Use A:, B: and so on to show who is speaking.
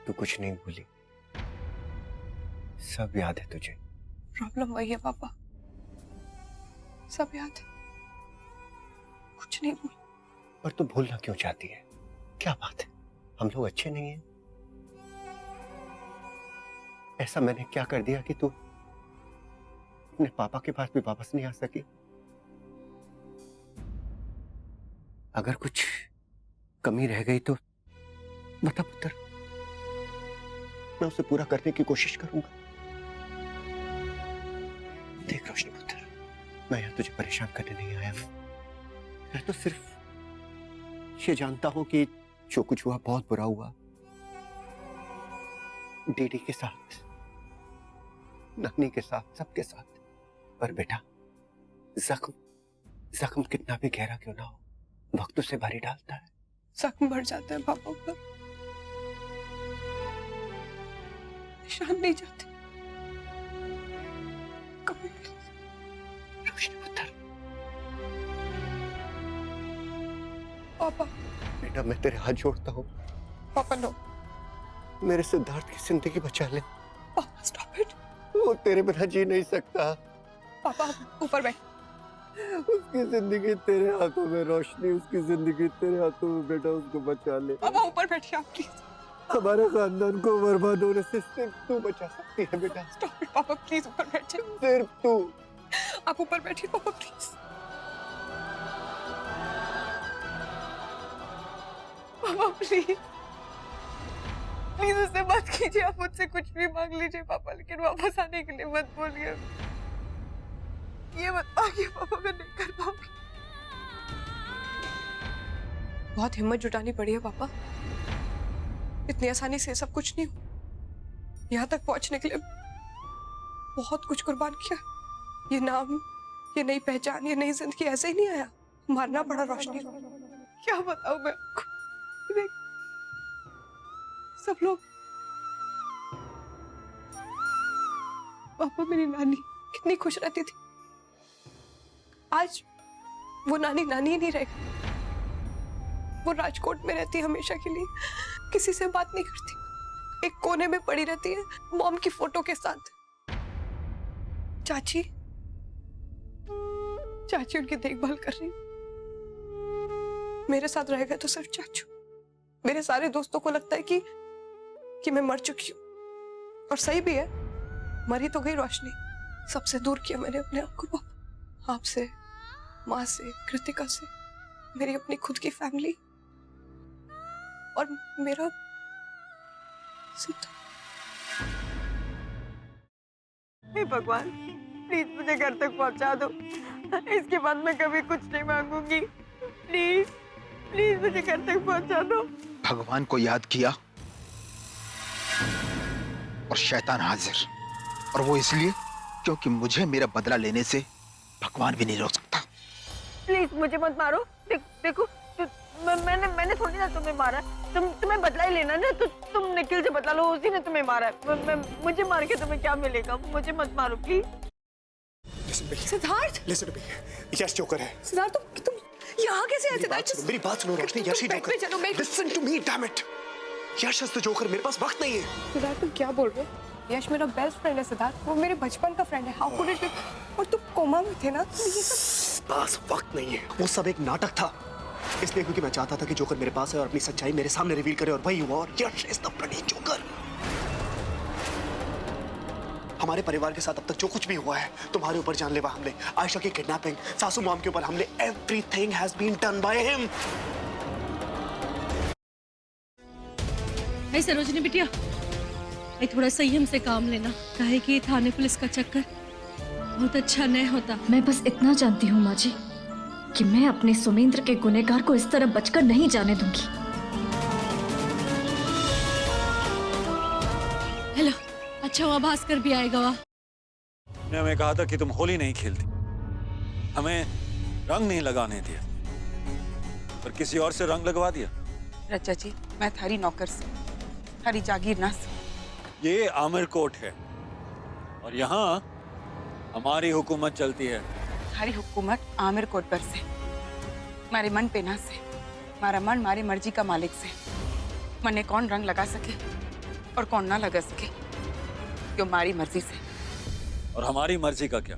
A: तू कुछ नहीं भूली, सब याद है तुझे।
B: प्रॉब्लम वही है पापा, सब याद है, कुछ नहीं भूल।
A: पर तू भूलना क्यों चाहती है? क्या बात है, हम लोग अच्छे नहीं हैं? ऐसा मैंने क्या कर दिया कि तू अपने पापा के पास भी वापस नहीं आ सकी? अगर कुछ कमी रह गई तो बता पुत्र, मैं उसे पूरा करने की कोशिश करूंगा। देख रोशनी पुत्र, मैं यहां तुझे परेशान करने नहीं आया हूं। मैं तो सिर्फ ये जानता हूं कि जो कुछ हुआ बहुत बुरा हुआ, डीडी के साथ, नानी के साथ, सबके साथ। पर बेटा, जख्म कितना भी गहरा क्यों ना हो, वक्त उसे भारी डालता है।
B: जख्म बढ़ जाता है पापा पर निशान नहीं जाते कभी।
A: रोशनी पुत्र,
B: पापा
A: बेटा मैं तेरे हाथ जोड़ता हूँ,
B: पापा नो,
A: मेरे सिद्धार्थ की जिंदगी बचा ले।
B: पापा स्टॉप इट।
A: वो तेरे बिना जी नहीं सकता।
B: पापा ऊपर बैठ।
A: उसकी जिंदगी तेरे हाथों में रोशनी, उसकी जिंदगी तेरे हाथों में बेटा, उसको बचा ले।
B: पापा ऊपर बैठिए आप प्लीज।
A: हमारे खानदान को बर्बाद होने से सिर्फ तू बचा सकती है बेटा।
B: स्टॉप इट पापा, प्लीज ऊपर बैठिए।
A: सिर्फ तू।
B: आप ऊपर बैठिए पापा प्लीज। पापा प्लीज प्लीज उससे मत कीजिए, आप मुझसे कुछ भी मांग लीजिए पापा, लेकिन वापस आने के लिए मत बोलिए। ये मत मांगिए पापा, मैं नहीं कर पाऊंगी। बहुत हिम्मत जुटानी पड़ी है पापा, इतनी आसानी से सब कुछ नहीं हुआ। यहाँ तक पहुंचने के लिए बहुत कुछ कुर्बान किया। ये नाम, ये नई पहचान, ये नई जिंदगी ऐसे ही नहीं आया, मारना पड़ा रोशनी। क्या बताऊं मैं आपको, सब लोग। पापा मेरी नानी कितनी खुश रहती थी, आज वो नानी नानी ही नहीं रह गई। वो राजकोट में रहती है हमेशा के लिए, किसी से बात नहीं करती, एक कोने में पड़ी रहती है मॉम की फोटो के साथ। चाची चाची उनकी देखभाल कर रही। मेरे साथ रह गए तो सिर्फ चाचू। मेरे सारे दोस्तों को लगता है कि मैं मर चुकी हूँ, और सही भी है, मरी तो गई रोशनी। सबसे दूर किया मैंने अपने आप को पापा, आपसे, माँ से, कृतिका से, मेरी अपनी खुद की फैमिली, और मेरा सिद्धार्थ। हे भगवान, प्लीज मुझे घर तक पहुंचा दो, इसके बाद मैं कभी कुछ नहीं मांगूंगी। प्लीज प्लीज मुझे घर तक पहुंचा दो।
C: भगवान को याद किया और शैतान हाजिर, और वो इसलिए क्योंकि मुझे मेरा बदला लेने से भगवान भी नहीं रोक सकता।
D: प्लीज मुझे मत मारो। देखो मैंने थोड़ी ना तुम्हें मारा, तुम्हें बदला ही लेना ना, तो तुम निखिल से बदला लो, उसी ने तुम्हें मारा है। मुझे मार के तुम्हें क्या मिलेगा? मुझे मत मारो प्लीज। सिद्धार्थ,
A: यश जोकर है।
D: सिद्धार्थ तुम यहाँ कैसे आए? सिद्धार्थ
A: मेरी बात सुनो रोशनी, यश ही जोकर।
D: चलो मैं
A: listen to me, damn it. Yash is the joker, मेरे पास वक्त नहीं है।
B: सिद्धार्थ तुम क्या बोल रहे हो? यश मेरा बेस्ट फ्रेंड है सिद्धार्थ, वो मेरे बचपन का फ्रेंड है। How could it? और तुम कोमा में थे ना, तो ये सब
E: पास वक्त नहीं है। वो सब एक नाटक था, इसलिए क्योंकि मैं चाहता था कि जोकर मेरे पास है और अपनी सच्चाई मेरे सामने रिवील करे, और वही हुआ। और यश इज द ब्लडी जोकर। हमारे परिवार के साथ अब तक जो कुछ भी हुआ है, तुम्हारे ऊपर जानलेवा हमले, आयशा की किडनैपिंग, सासू मॉम के ऊपर हमले, everything has been done by him.
F: नहीं सरोजिनी बिटिया, थोड़ा संयम से काम लेना, काहे कि थाने पुलिस का चक्कर बहुत अच्छा नहीं होता।
G: मैं बस इतना जानती हूँ माँ जी कि मैं अपने सुमेंद्र के गुनहगार को इस तरह बचकर नहीं जाने दूंगी।
F: हेलो, अच्छा हुआ भास्कर भी आएगा। वहाँ
H: ने हमें कहा था कि तुम होली नहीं खेलती, हमें रंग नहीं लगाने दिया, पर किसी और से रंग लगवा दिया।
D: रचा जी, मैं थारी नौकर से, थारी जागीर ना से।
H: ये आमिर कोट है और यहाँ हमारी हुकूमत चलती है।
D: थारी हुकूमत आमिर कोट पर से, मारे मन पे ना से, मारा मन मारी मर्जी का मालिक से। मने कौन रंग लगा सके,
I: और कौन ना लगा सके क्यों हमारी मर्जी से।
H: और हमारी मर्जी का क्या?